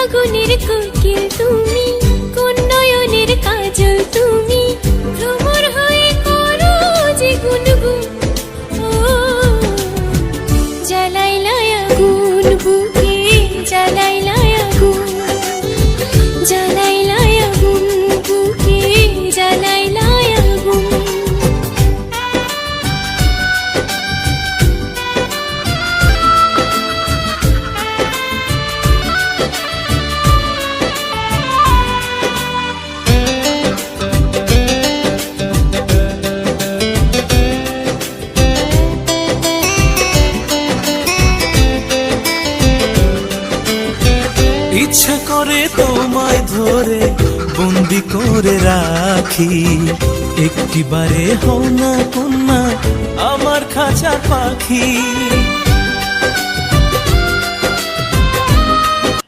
ফাগুনের কোকিল তুমি, কোন নয়নের কাজল তুমি, ভ্রমর হয়ে করো যে গুনগুন। ও জ্বালাইলাই আগুন বুকে, জ্বালাইলাই আগুন, জ্বালাইলাই আগুন বুকে, জ্বালাইলাই আগুন। ইচ্ছা করে তোমায় ধরে বন্দি করে রাখি, একটিবারে হও না কন্যা আমার খাঁচা পাখি।